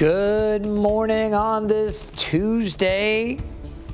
Good morning on this Tuesday.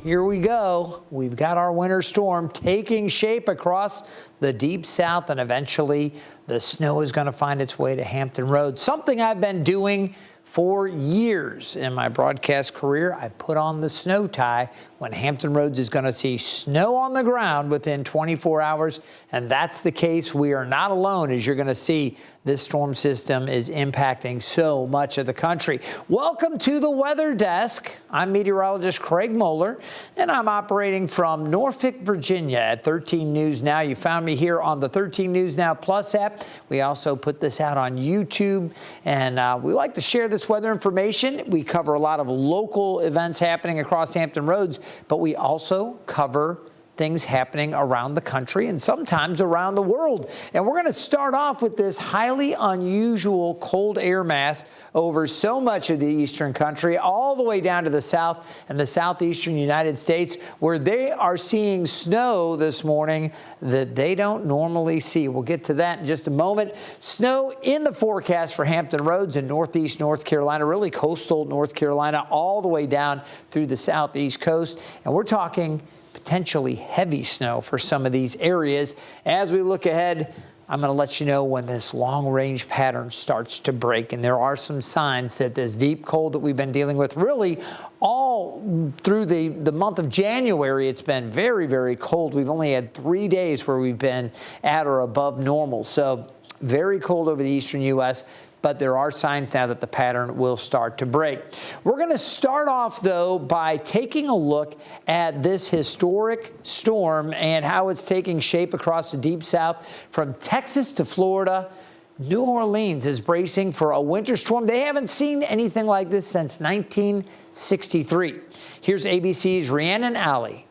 Here we go. We've got our winter storm taking shape across the deep south, and eventually the snow is going to find its way to Hampton Roads. Something I've been doing for years in my broadcast career. I put on the snow tie when Hampton Roads is going to see snow on the ground within 24 hours. And that's the case. We are not alone. As you're going to see, this storm system is impacting so much of the country. Welcome to the Weather Desk. I'm meteorologist Craig Moeller, and I'm operating from Norfolk, Virginia at 13 News Now. You found me here on the 13 News Now Plus app. We also put this out on YouTube, and we like to share this weather information. We cover a lot of local events happening across Hampton Roads, but we also cover things happening around the country and sometimes around the world. And we're going to start off with this highly unusual cold air mass over so much of the eastern country, all the way down to the south and the southeastern United States, where they are seeing snow this morning that they don't normally see. We'll get to that in just a moment. Snow in the forecast for Hampton Roads in northeast North Carolina, really coastal North Carolina, all the way down through the southeast coast. And we're talking potentially heavy snow for some of these areas. As we look ahead, I'm going to let you know when this long-range pattern starts to break. And there are some signs that this deep cold that we've been dealing with really all through the month of January, it's been very, very cold. We've only had 3 days where we've been at or above normal. So very cold over the eastern U.S., but there are signs now that the pattern will start to break. We're going to start off, though, by taking a look at this historic storm and how it's taking shape across the deep south from Texas to Florida. New Orleans is bracing for a winter storm. They haven't seen anything like this since 1963. Here's ABC's Rhiannon Alley.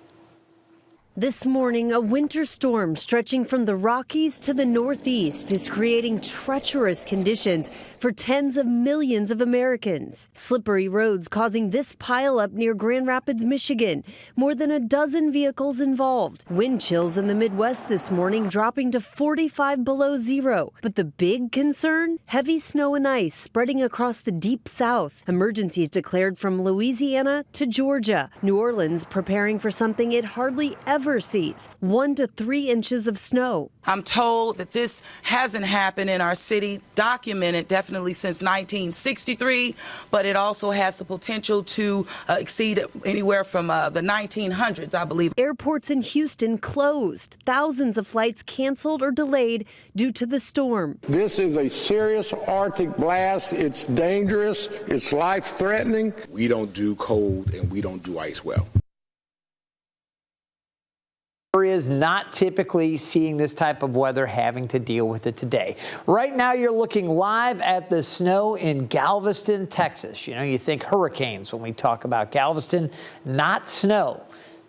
This morning, a winter storm stretching from the Rockies to the Northeast is creating treacherous conditions for tens of millions of Americans. Slippery roads causing this pileup near Grand Rapids, Michigan. More than a dozen vehicles involved. Wind chills in the Midwest this morning dropping to 45 below zero. But the big concern? Heavy snow and ice spreading across the deep south. Emergencies declared from Louisiana to Georgia. New Orleans preparing for something it hardly ever sees, 1 to 3 inches of snow. I'm told that this hasn't happened in our city, documented definitely since 1963, but it also has the potential to exceed anywhere from the 1900s, I believe. Airports in Houston closed. Thousands of flights canceled or delayed due to the storm. This is a serious Arctic blast. It's dangerous. It's life-threatening. We don't do cold and we don't do ice well. Areas not typically seeing this type of weather having to deal with it today. Right now, you're looking live at the snow in Galveston, Texas. You know, you think hurricanes when we talk about Galveston, not snow.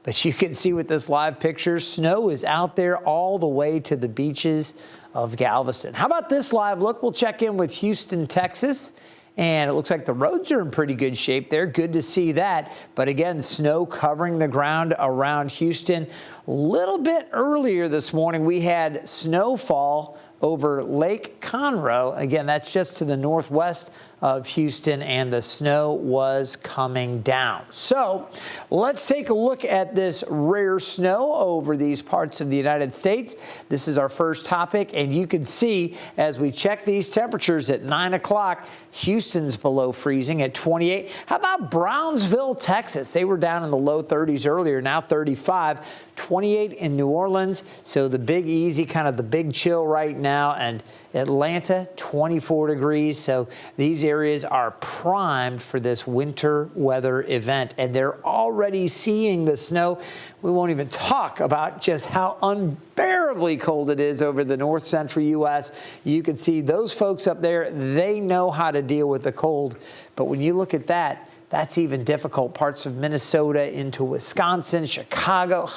But you can see with this live picture, snow is out there all the way to the beaches of Galveston. How about this live look? We'll check in with Houston, Texas. And it looks like the roads are in pretty good shape there. Good to see that. But again, snow covering the ground around Houston. A little bit earlier this morning, we had snowfall over Lake Conroe. Again, that's just to the northwest of Houston, and the snow was coming down. So let's take a look at this rare snow over these parts of the United States. This is our first topic, and you can see as we check these temperatures at 9 o'clock, Houston's below freezing at 28. How about Brownsville, Texas? They were down in the low 30s earlier, now 35. 28 in New Orleans, so the big easy, kind of the big chill right now, and Atlanta, 24 degrees. So these areas are primed for this winter weather event, and they're already seeing the snow. We won't even talk about just how unbearably cold it is over the north central U.S. You can see those folks up there, they know how to deal with the cold. But when you look at that, That's even difficult. Parts of Minnesota into Wisconsin, Chicago,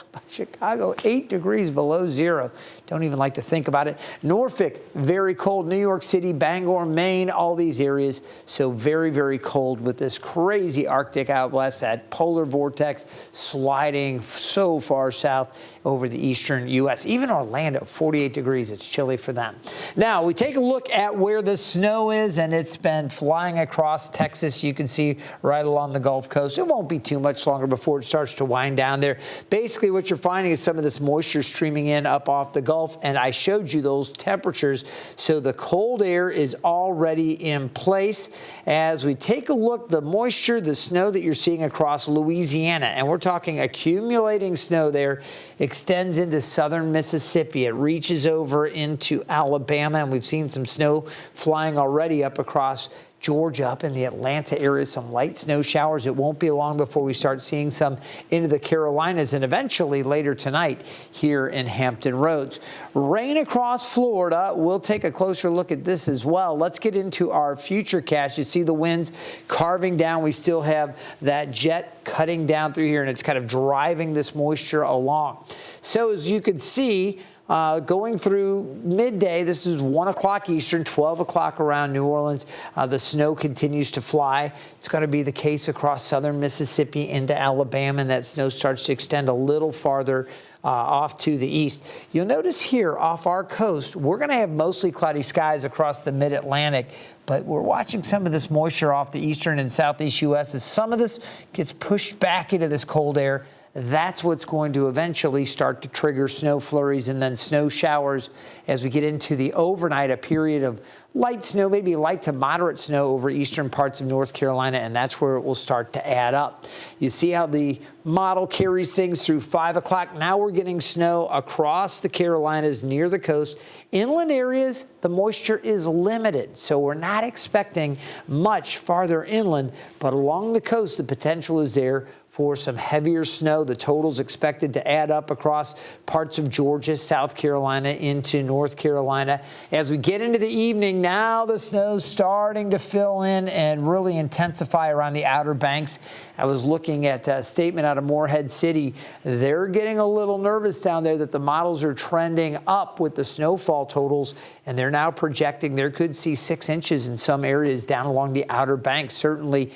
8 degrees below zero. Don't even like to think about it. Norfolk, very cold. New York City, Bangor, Maine, all these areas. So very, very cold with this crazy Arctic outblast, that polar vortex sliding so far south over the eastern U.S. Even Orlando, 48 degrees. It's chilly for them. Now, we take a look at where the snow is, and it's been flying across Texas. You can see right along the Gulf Coast. It won't be too much longer before it starts to wind down there. Basically, what you're finding is some of this moisture streaming in up off the Gulf, and I showed you those temperatures. So the cold air is already in place. As we take a look, the moisture, the snow that you're seeing across Louisiana, and we're talking accumulating snow there, extends into southern Mississippi. It reaches over into Alabama, and we've seen some snow flying already up across Georgia, up in the Atlanta area, some light snow showers. It won't be long before we start seeing some into the Carolinas, and eventually later tonight here in Hampton Roads. Rain across Florida. We'll take a closer look at this as well. Let's get into our futurecast. You see the winds carving down. We still have that jet cutting down through here, and it's kind of driving this moisture along. So as you can see, going through midday, this is 1 o'clock Eastern, 12 o'clock around New Orleans. The snow continues to fly. It's going to be the case across southern Mississippi into Alabama, and that snow starts to extend a little farther off to the east. You'll notice here off our coast, we're going to have mostly cloudy skies across the mid-Atlantic, but we're watching some of this moisture off the eastern and southeast U.S. as some of this gets pushed back into this cold air. That's what's going to eventually start to trigger snow flurries and then snow showers as we get into the overnight, a period of light snow, maybe light to moderate snow over eastern parts of North Carolina, and that's where it will start to add up. You see how the model carries things through 5 o'clock. Now we're getting snow across the Carolinas near the coast. Inland areas, the moisture is limited, so we're not expecting much farther inland, but along the coast, the potential is there for some heavier snow. The total's expected to add up across parts of Georgia, South Carolina, into North Carolina. As we get into the evening, now the snow's starting to fill in and really intensify around the Outer Banks. I was looking at a statement out of Morehead City. They're getting a little nervous down there that the models are trending up with the snowfall totals, and they're now projecting there could see 6 inches in some areas down along the Outer Banks. Certainly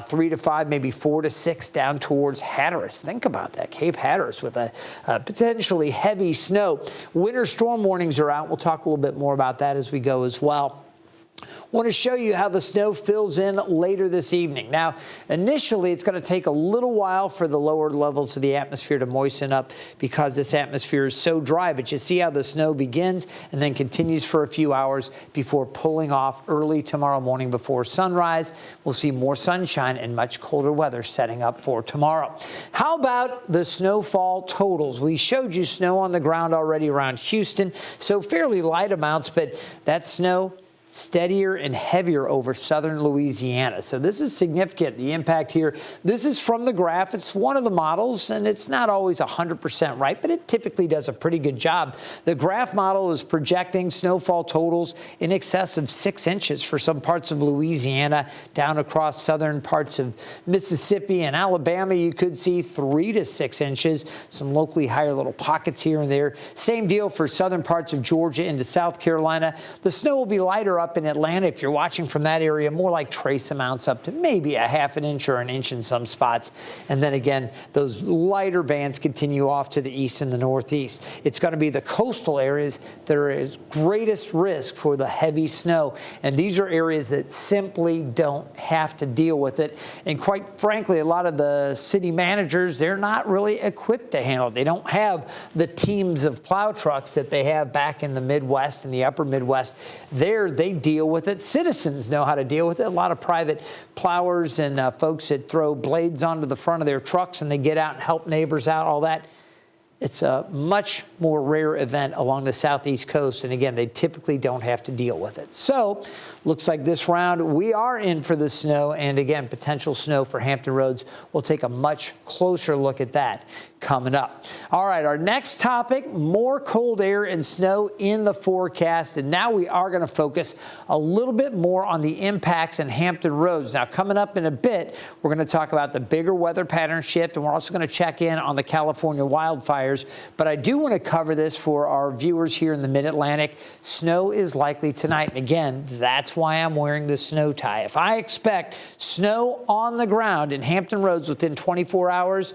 3 to 5, maybe 4 to 6 down towards Hatteras. Think about that, Cape Hatteras with a potentially heavy snow. Winter storm warnings are out. We'll talk a little bit more about that as we go as well. Want to show you how the snow fills in later this evening. Now, initially, it's going to take a little while for the lower levels of the atmosphere to moisten up because this atmosphere is so dry. But you see how the snow begins and then continues for a few hours before pulling off early tomorrow morning before sunrise. We'll see more sunshine and much colder weather setting up for tomorrow. How about the snowfall totals? We showed you snow on the ground already around Houston, so fairly light amounts, but that snow steadier and heavier over southern Louisiana. So this is significant, the impact here. This is from the graph. It's one of the models, and it's not always 100% right, but it typically does a pretty good job. The graph model is projecting snowfall totals in excess of 6 inches for some parts of Louisiana, down across southern parts of Mississippi and Alabama. You could see 3 to 6 inches, some locally higher little pockets here and there. Same deal for southern parts of Georgia into South Carolina. The snow will be lighter up in Atlanta. If you're watching from that area, more like trace amounts up to maybe a half an inch or an inch in some spots. And then again, those lighter bands continue off to the east and the northeast. It's going to be the coastal areas that are at greatest risk for the heavy snow. And these are areas that simply don't have to deal with it. And quite frankly, a lot of the city managers, they're not really equipped to handle it. They don't have the teams of plow trucks that they have back in the Midwest and the upper Midwest. They deal with it. Citizens know how to deal with it. A lot of private plowers and folks that throw blades onto the front of their trucks and they get out and help neighbors out, all that. It's a much more rare event along the southeast coast. And again, they typically don't have to deal with it. So looks like this round we are in for the snow. And again, potential snow for Hampton Roads. We'll take a much closer look at that coming up. All right, our next topic, more cold air and snow in the forecast. And now we are going to focus a little bit more on the impacts in Hampton Roads. Now, coming up in a bit, we're going to talk about the bigger weather pattern shift, and we're also going to check in on the California wildfires. But I do want to cover this for our viewers here in the Mid-Atlantic. Snow is likely tonight. And again, that's why I'm wearing the snow tie. If I expect snow on the ground in Hampton Roads within 24 hours,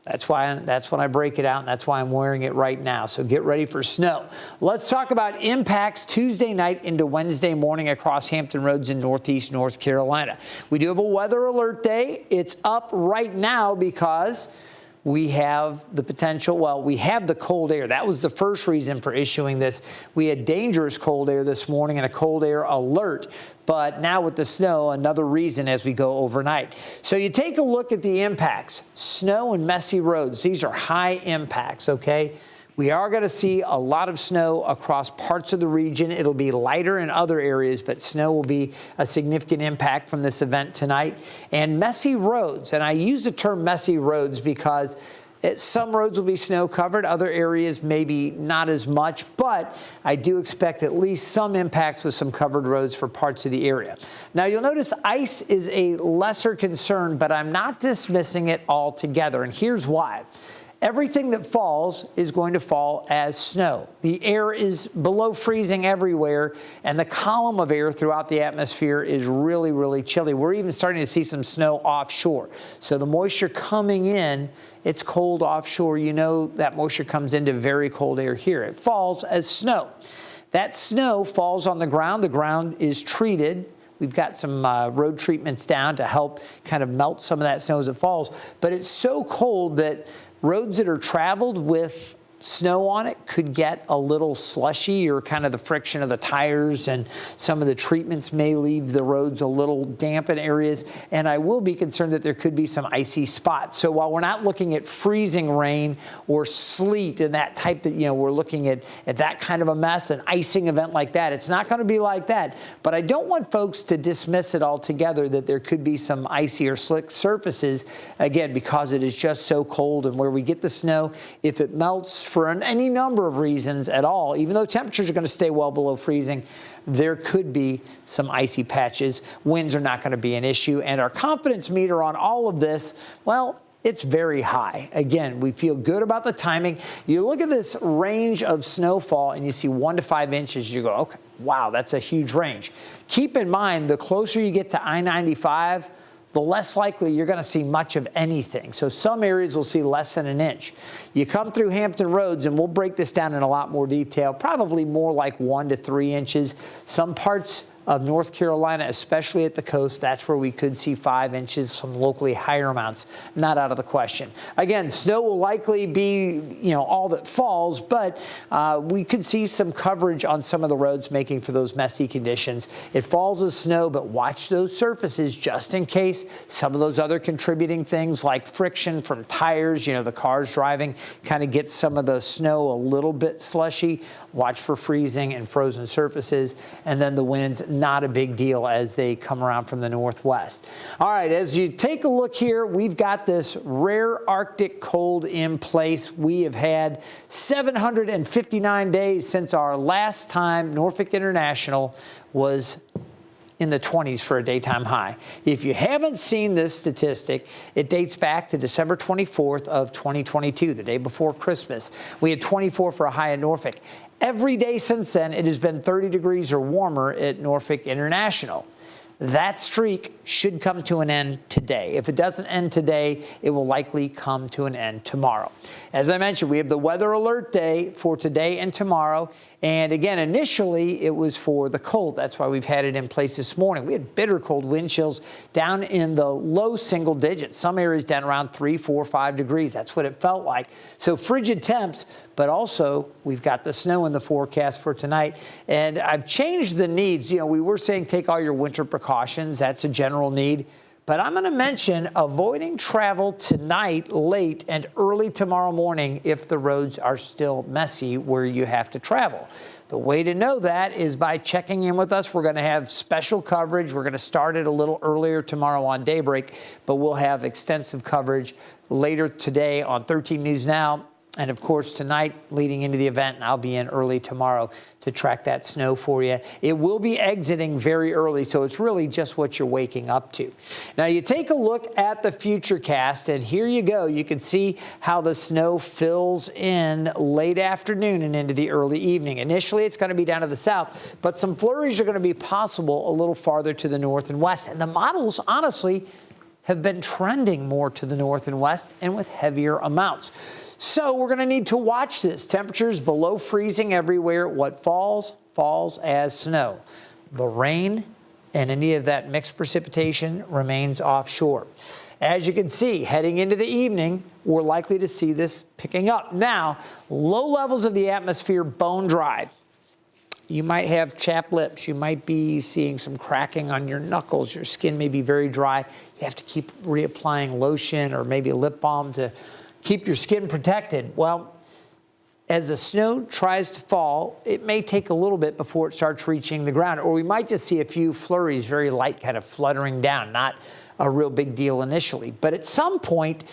that's when I break it out, and that's why I'm wearing it right now. So get ready for snow. Let's talk about impacts Tuesday night into Wednesday morning across Hampton Roads in northeast North Carolina. We do have a weather alert day. It's up right now because we have the potential, well, we have the cold air. That was the first reason for issuing this. We had dangerous cold air this morning and a cold air alert. But now with the snow, another reason as we go overnight. So you take a look at the impacts. Snow and messy roads. These are high impacts, okay? We are going to see a lot of snow across parts of the region. It'll be lighter in other areas, but snow will be a significant impact from this event tonight. And messy roads, and I use the term messy roads because some roads will be snow covered, other areas maybe not as much, but I do expect at least some impacts with some covered roads for parts of the area. Now you'll notice ice is a lesser concern, but I'm not dismissing it altogether, and here's why. Everything that falls is going to fall as snow. The air is below freezing everywhere, and the column of air throughout the atmosphere is really, really chilly. We're even starting to see some snow offshore. So the moisture coming in, it's cold offshore. You know that moisture comes into very cold air here. It falls as snow. That snow falls on the ground. The ground is treated. We've got some road treatments down to help kind of melt some of that snow as it falls. But it's so cold that roads that are traveled with snow on it could get a little slushy, or kind of the friction of the tires and some of the treatments may leave the roads a little damp in areas. And I will be concerned that there could be some icy spots. So while we're not looking at freezing rain or sleet and that type that, we're looking at that kind of a mess, an icing event like that, it's not going to be like that. But I don't want folks to dismiss it altogether that there could be some icy or slick surfaces, again, because it is just so cold. And where we get the snow, if it melts for any number of reasons at all, even though temperatures are going to stay well below freezing, there could be some icy patches. Winds are not going to be an issue. And our confidence meter on all of this, well, it's very high. Again, we feel good about the timing. You look at this range of snowfall and you see 1 to 5 inches. You go, okay, wow, that's a huge range. Keep in mind, the closer you get to I-95, the less likely you're going to see much of anything. So some areas will see less than an inch. You come through Hampton Roads, and we'll break this down in a lot more detail, probably more like 1 to 3 inches. Some parts of North Carolina, especially at the coast, that's where we could see 5 inches, some locally higher amounts, not out of the question. Again, snow will likely be, all that falls, but we could see some coverage on some of the roads, making for those messy conditions. It falls as snow, but watch those surfaces just in case some of those other contributing things like friction from tires, the cars driving, kind of get some of the snow a little bit slushy. Watch for freezing and frozen surfaces, and then the winds, not a big deal as they come around from the northwest. All right, as you take a look here, we've got this rare Arctic cold in place. We have had 759 days since our last time Norfolk International was in the 20s for a daytime high. If you haven't seen this statistic, it dates back to December 24th of 2022, the day before Christmas. We had 24 for a high in Norfolk. Every day since then, it has been 30 degrees or warmer at Norfolk International. That streak should come to an end today. If it doesn't end today, it will likely come to an end tomorrow. As I mentioned, we have the weather alert day for today and tomorrow. And again, initially, it was for the cold. That's why we've had it in place this morning. We had bitter cold wind chills down in the low single digits. Some areas down around 3, 4, 5 degrees. That's what it felt like. So frigid temps, but also we've got the snow in the forecast for tonight. And I've changed the needs. We were saying take all your winter precautions. That's a general need. But I'm going to mention avoiding travel tonight, late, and early tomorrow morning if the roads are still messy where you have to travel. The way to know that is by checking in with us. We're going to have special coverage. We're going to start it a little earlier tomorrow on Daybreak, but we'll have extensive coverage later today on 13 News Now. And, of course, tonight leading into the event, and I'll be in early tomorrow to track that snow for you. It will be exiting very early, so it's really just what you're waking up to. Now, you take a look at the Futurecast, and here you go. You can see how the snow fills in late afternoon and into the early evening. Initially, it's going to be down to the south, but some flurries are going to be possible a little farther to the north and west. And the models, honestly, have been trending more to the north and west and with heavier amounts. So we're going to need to watch this. Temperatures below freezing everywhere. What falls, falls as snow. The rain and any of that mixed precipitation remains offshore. As you can see, heading into the evening, we're likely to see this picking up. Now, low levels of the atmosphere bone dry. You might have chapped lips. You might be seeing some cracking on your knuckles. Your skin may be very dry. You have to keep reapplying lotion or maybe a lip balm to keep your skin protected. Well, as the snow tries to fall, it may take a little bit before it starts reaching the ground, or we might just see a few flurries, very light, kind of fluttering down, not a real big deal initially. But at some point,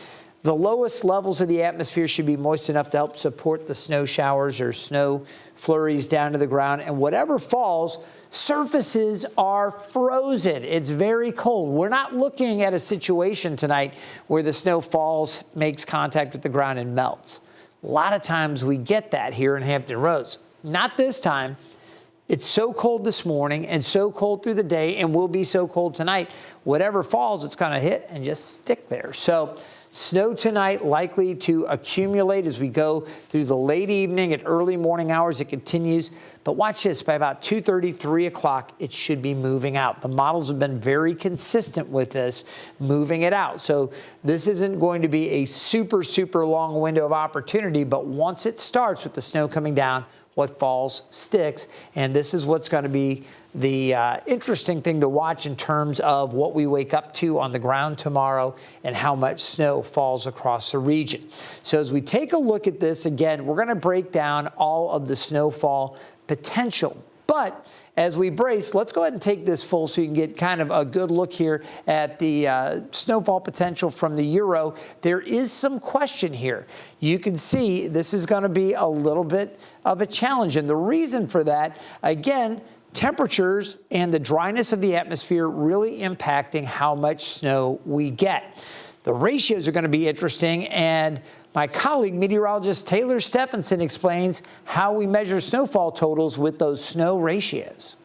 the lowest levels of the atmosphere should be moist enough to help support the snow showers or snow flurries down to the ground, and whatever falls, surfaces are frozen. It's very cold. We're not looking at a situation tonight where the snow falls, makes contact with the ground, and melts. A lot of times we get that here in Hampton Roads. Not this time. It's so cold this morning and so cold through the day and will be so cold tonight. Whatever falls, it's going to hit and just stick there. So snow tonight likely to accumulate as we go through the late evening and early morning hours. It continues. But watch this. By about 2:30, 3 o'clock, it should be moving out. The models have been very consistent with this, moving it out. So this isn't going to be a super, super long window of opportunity. But once it starts with the snow coming down, what falls sticks. And this is what's going to be the interesting thing to watch in terms of what we wake up to on the ground tomorrow and how much snow falls across the region. So as we take a look at this again, we're going to break down all of the snowfall potential. But as we brace, let's go ahead and take this full so you can get kind of a good look here at the snowfall potential from the Euro. There is some question here. You can see this is going to be a little bit of a challenge. And the reason for that, again, temperatures and the dryness of the atmosphere really impacting how much snow we get. The ratios are going to be interesting, and my colleague, meteorologist Taylor Stephenson, explains how we measure snowfall totals with those snow ratios.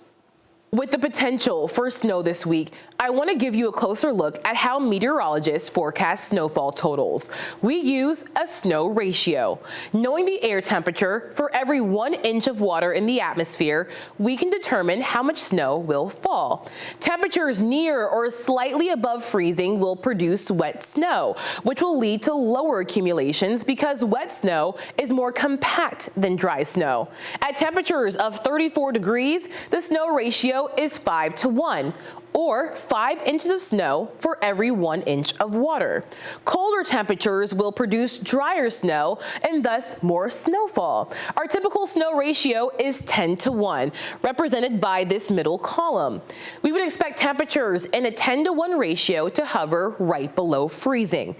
With the potential for snow this week, I want to give you a closer look at how meteorologists forecast snowfall totals. We use a snow ratio. Knowing the air temperature for every 1 inch of water in the atmosphere, we can determine how much snow will fall. Temperatures near or slightly above freezing will produce wet snow, which will lead to lower accumulations because wet snow is more compact than dry snow. At temperatures of 34 degrees, the snow ratio is 5 to 1, or 5 inches of snow for every 1 inch of water. Colder temperatures will produce drier snow and thus more snowfall. Our typical snow ratio is 10 to 1, represented by this middle column. We would expect temperatures in a 10 to 1 ratio to hover right below freezing.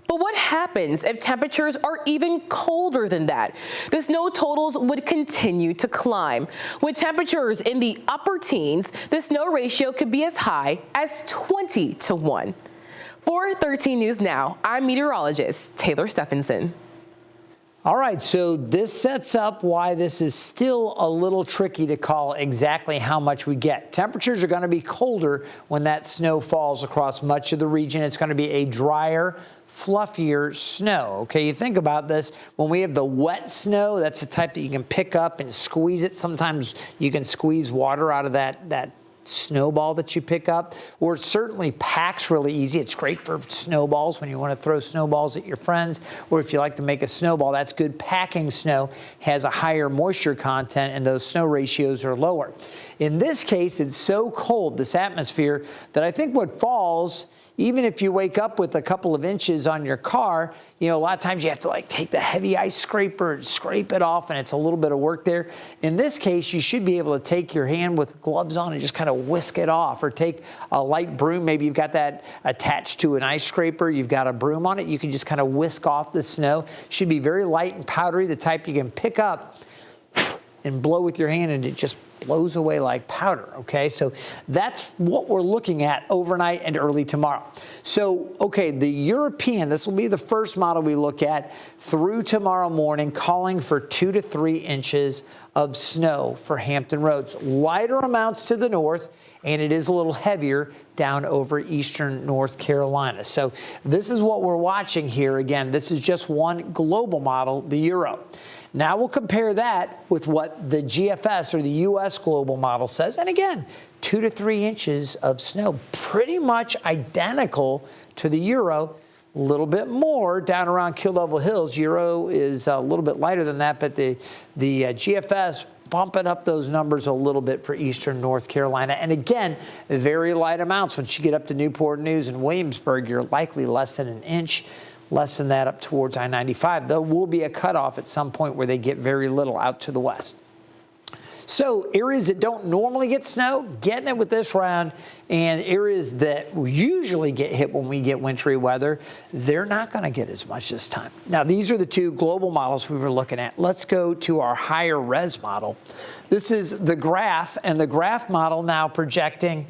But what happens if temperatures are even colder than that? The snow totals would continue to climb. With temperatures in the upper teens, the snow ratio could be as high as 20 to 1. For 13 News Now, I'm meteorologist Taylor Stephenson. All right, so this sets up why this is still a little tricky to call exactly how much we get. Temperatures are going to be colder when that snow falls across much of the region. It's going to be a drier, fluffier snow. Okay, you think about this. When we have the wet snow, that's the type that you can pick up and squeeze it. Sometimes you can squeeze water out of that snowball that you pick up, or it certainly packs really easy. It's great for snowballs when you want to throw snowballs at your friends, or if you like to make a snowball, that's good. Packing snow has a higher moisture content, and those snow ratios are lower. In this case, it's so cold, this atmosphere, that I think what falls, even if you wake up with a couple of inches on your car, a lot of times you have to take the heavy ice scraper and scrape it off, and it's a little bit of work there. In this case, you should be able to take your hand with gloves on and just kind of whisk it off, or take a light broom. Maybe you've got that attached to an ice scraper. You've got a broom on it. You can just kind of whisk off the snow. Should be very light and powdery, the type you can pick up and blow with your hand, and it just blows away like powder, okay? So that's what we're looking at overnight and early tomorrow. So, okay, the European, this will be the first model we look at through tomorrow morning, calling for 2 to 3 inches of snow for Hampton Roads. Lighter amounts to the north, and it is a little heavier down over eastern North Carolina. So this is what we're watching here. Again, this is just one global model, the Euro. Now we'll compare that with what the GFS or the U.S. global model says. And again, 2 to 3 inches of snow, pretty much identical to the Euro. A little bit more down around Kill Level Hills. Euro is a little bit lighter than that, but the GFS bumping up those numbers a little bit for eastern North Carolina. And again, very light amounts. Once you get up to Newport News and Williamsburg, you're likely less than an inch. Less than that up towards I-95. There will be a cutoff at some point where they get very little out to the west. So areas that don't normally get snow, getting it with this round, and areas that usually get hit when we get wintry weather, they're not going to get as much this time. Now, these are the two global models we were looking at. Let's go to our higher res model. This is the graph, and the graph model now projecting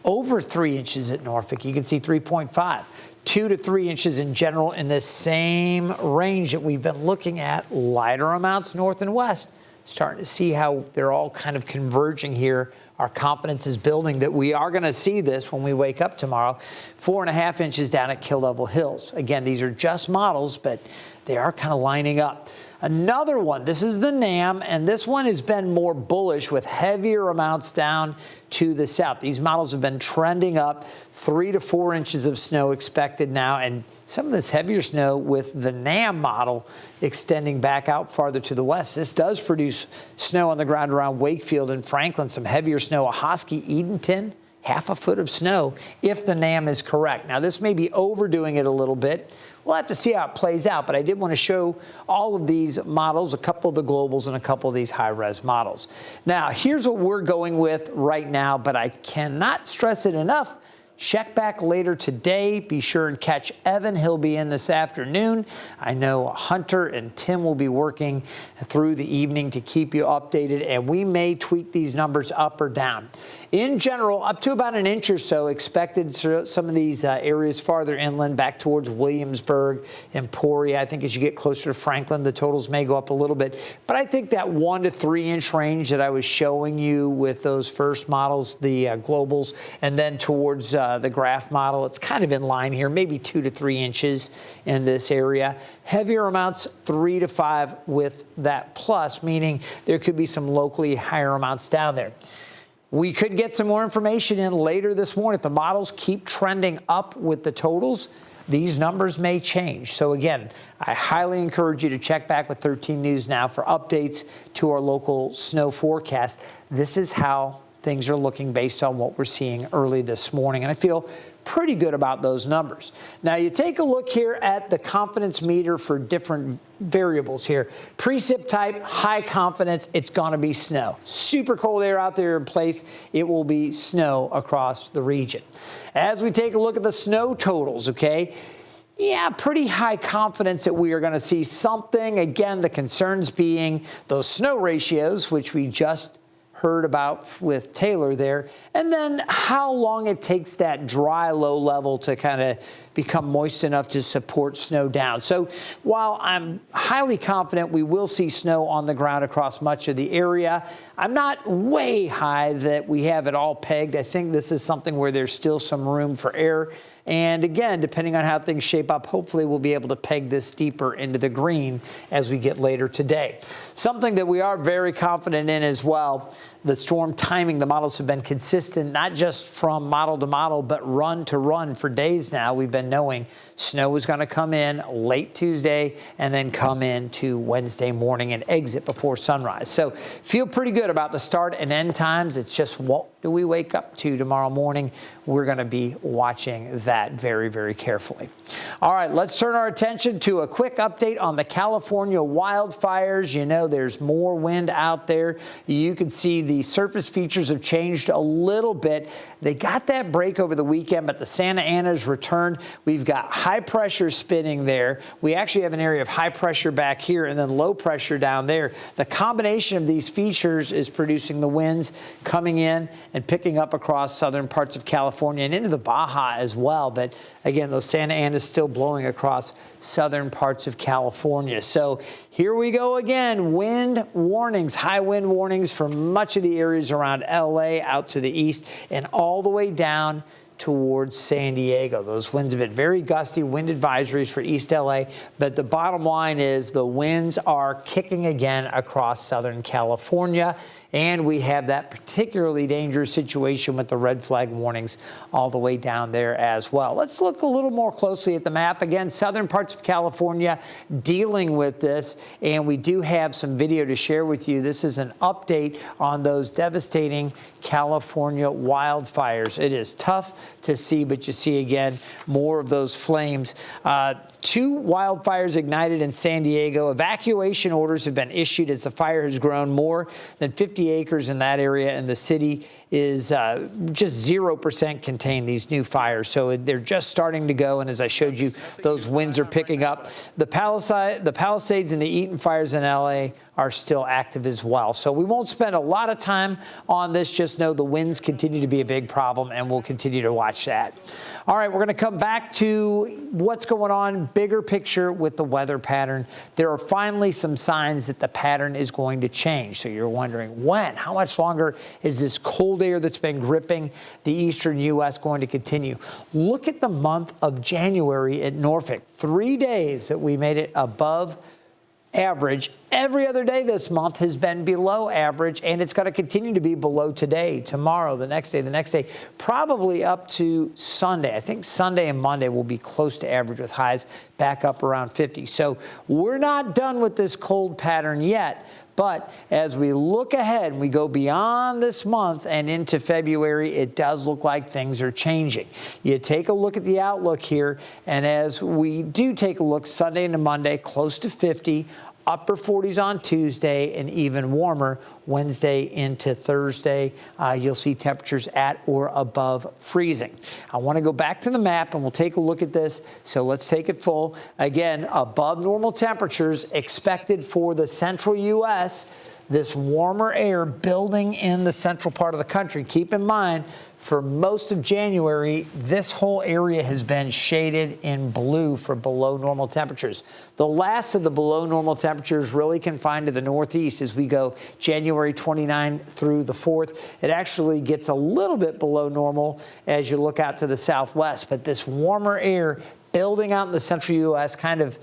over 3 inches at Norfolk. You can see 3.5. 2 to 3 inches in general in this same range that we've been looking at, lighter amounts north and west. Starting to see how they're all kind of converging here. Our confidence is building that we are going to see this when we wake up tomorrow. 4.5 inches down at Kill Level Hills. Again, these are just models, but they are kind of lining up. Another one, this is the NAM, and this one has been more bullish with heavier amounts down to the south. These models have been trending up, 3 to 4 inches of snow expected now, and some of this heavier snow with the NAM model extending back out farther to the west. This does produce snow on the ground around Wakefield and Franklin, some heavier snow, Ahoskie, Edenton, 1/2 foot of snow if the NAM is correct. Now, this may be overdoing it a little bit. We'll have to see how it plays out, but I did want to show all of these models, a couple of the globals and a couple of these high-res models. Now, here's what we're going with right now, but I cannot stress it enough. Check back later today. Be sure and catch Evan. He'll be in this afternoon. I know Hunter and Tim will be working through the evening to keep you updated, and we may tweak these numbers up or down. In general, up to about an inch or so expected. Some of these areas farther inland, back towards Williamsburg, Emporia. I think as you get closer to Franklin, the totals may go up a little bit. But I think that 1 to 3 inch range that I was showing you with those first models, the globals, and then towards the graph model, it's kind of in line here, maybe 2 to 3 inches in this area. Heavier amounts, 3 to 5 with that plus, meaning there could be some locally higher amounts down there. We could get some more information in later this morning. If the models keep trending up with the totals, these numbers may change. So again, I highly encourage you to check back with 13 News Now for updates to our local snow forecast. This is how things are looking based on what we're seeing early this morning. And I feel pretty good about those numbers. Now, you take a look here at the confidence meter for different variables here. Precip type, high confidence, it's going to be snow. Super cold air out there in place, it will be snow across the region. As we take a look at the snow totals, okay, yeah, pretty high confidence that we are going to see something. Again, the concerns being those snow ratios, which we just heard about with Taylor there, and then how long it takes that dry low level to kind of become moist enough to support snow down. So while I'm highly confident we will see snow on the ground across much of the area, I'm not way high that we have it all pegged. I think this is something where there's still some room for error. And again, depending on how things shape up, hopefully we'll be able to peg this deeper into the green as we get later today. Something that we are very confident in as well, the storm timing, the models have been consistent, not just from model to model, but run to run for days now. We've been knowing snow is going to come in late Tuesday and then come in to Wednesday morning and exit before sunrise. So feel pretty good about the start and end times. It's just what do we wake up to tomorrow morning? We're going to be watching that very, very carefully. All right, let's turn our attention to a quick update on the California wildfires. You know, there's more wind out there. You can see the surface features have changed a little bit. They got that break over the weekend, but the Santa Ana's returned. We've got high pressure spinning there. We actually have an area of high pressure back here and then low pressure down there. The combination of these features is producing the winds coming in and picking up across southern parts of California and into the Baja as well. But again, those Santa Ana's still blowing across southern parts of California. So here we go again. Wind warnings, high wind warnings for much of the areas around LA, out to the east, and all the way down towards San Diego. Those winds have been very gusty, wind advisories for East LA, but the bottom line is the winds are kicking again across Southern California. And we have that particularly dangerous situation with the red flag warnings all the way down there as well. Let's look a little more closely at the map. Again, southern parts of California dealing with this, and we do have some video to share with you. This is an update on those devastating California wildfires. It is tough to see, but you see again more of those flames. 2 wildfires ignited in San Diego. Evacuation orders have been issued as the fire has grown more than 50 acres in that area, and the city is just 0% contained, these new fires. So they're just starting to go, and as I showed you, those winds are picking up. The Palisades and the Eaton fires in L.A. are still active as well. So we won't spend a lot of time on this. Just know the winds continue to be a big problem, and we'll continue to watch that. All right, we're going to come back to what's going on, bigger picture with the weather pattern. There are finally some signs that the pattern is going to change. So you're wondering when? How much longer is this cold air that's been gripping the eastern U.S. going to continue? Look at the month of January at Norfolk. 3 days that we made it above average. Every other day this month has been below average, and it's going to continue to be below today, tomorrow, the next day, probably up to Sunday. I think Sunday and Monday will be close to average with highs back up around 50. So we're not done with this cold pattern yet. But as we look ahead, we go beyond this month and into February, it does look like things are changing. You take a look at the outlook here, and as we do take a look, Sunday into Monday, close to 50, upper 40s on Tuesday, and even warmer Wednesday into Thursday. You'll see temperatures at or above freezing. I want to go back to the map, and we'll take a look at this. So let's take it full. Again, above normal temperatures expected for the central U.S., this warmer air building in the central part of the country. Keep in mind, for most of January, this whole area has been shaded in blue for below normal temperatures. The last of the below normal temperatures really confined to the Northeast as we go January 29 through the 4th. It actually gets a little bit below normal as you look out to the Southwest. But this warmer air building out in the central U.S. kind of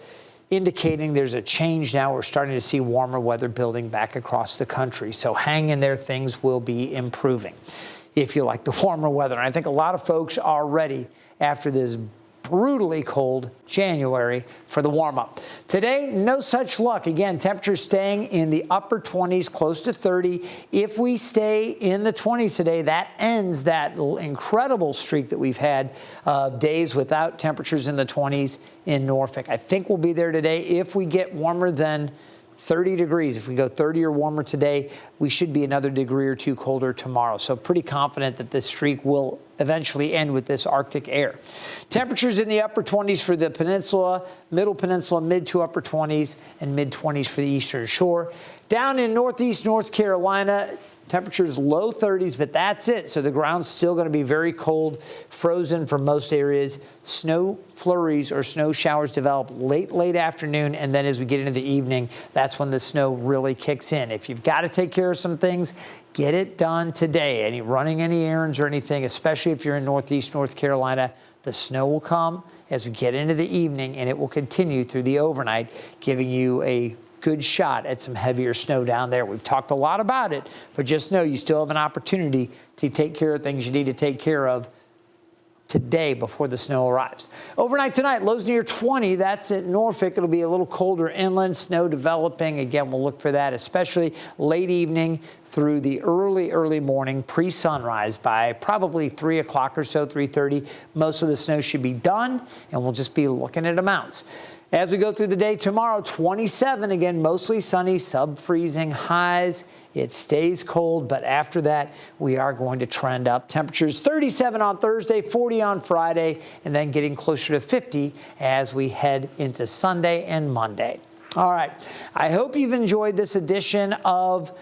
indicating there's a change now. We're starting to see warmer weather building back across the country. So hang in there, things will be improving if you like the warmer weather. And I think a lot of folks are ready after this brutally cold January for the warm-up. Today, no such luck. Again, temperatures staying in the upper 20s, close to 30. If we stay in the 20s today, that ends that incredible streak that we've had days without temperatures in the 20s in Norfolk. I think we'll be there today. If we get warmer than 30 degrees. If we go 30 or warmer today, we should be another degree or two colder tomorrow. So pretty confident that this streak will eventually end with this Arctic air. Temperatures in the upper 20s for the peninsula, middle peninsula, mid to upper 20s, and mid 20s for the eastern shore. Down in northeast North Carolina, temperatures low 30s, but that's it. So the ground's still going to be very cold, frozen for most areas. Snow flurries or snow showers develop late afternoon, and then as we get into the evening, that's when the snow really kicks in. If you've got to take care of some things, get it done today. Running any errands or anything, especially if you're in northeast North Carolina, the snow will come as we get into the evening, and it will continue through the overnight, giving you a good shot at some heavier snow down there. We've talked a lot about it, but just know you still have an opportunity to take care of things you need to take care of today before the snow arrives. Overnight tonight, lows near 20. That's at Norfolk. It'll be a little colder inland, snow developing. Again, we'll look for that, especially late evening through the early morning, pre-sunrise by probably 3 o'clock or so, 3:30. Most of the snow should be done, and we'll just be looking at amounts. As we go through the day tomorrow, 27, again, mostly sunny, sub-freezing highs. It stays cold, but after that, we are going to trend up. Temperatures 37 on Thursday, 40 on Friday, and then getting closer to 50 as we head into Sunday and Monday. All right, I hope you've enjoyed this edition of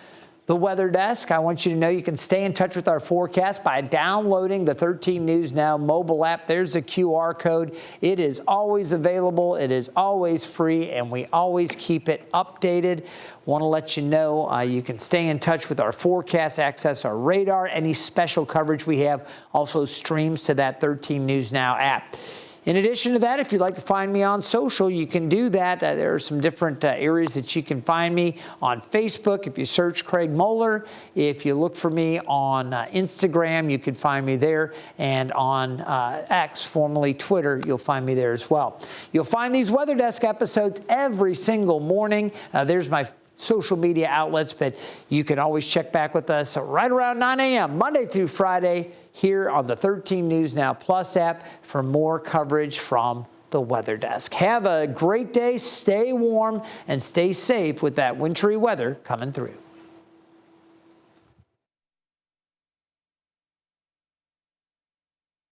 the Weather Desk. I want you to know you can stay in touch with our forecast by downloading the 13 News Now mobile app. There's a QR code. It is always available. It is always free, and we always keep it updated. Want to let you know you can stay in touch with our forecast, access our radar, any special coverage we have also streams to that 13 News Now app. In addition to that, if you'd like to find me on social, you can do that. There are some different areas that you can find me on Facebook. If you search Craig Moeller, if you look for me on Instagram, you can find me there. And on X, formerly Twitter, you'll find me there as well. You'll find these Weather Desk episodes every single morning. There's my social media outlets, but you can always check back with us right around 9 a.m. Monday through Friday here on the 13 News Now Plus app for more coverage from the Weather Desk. Have a great day, stay warm, and stay safe with that wintry weather coming through.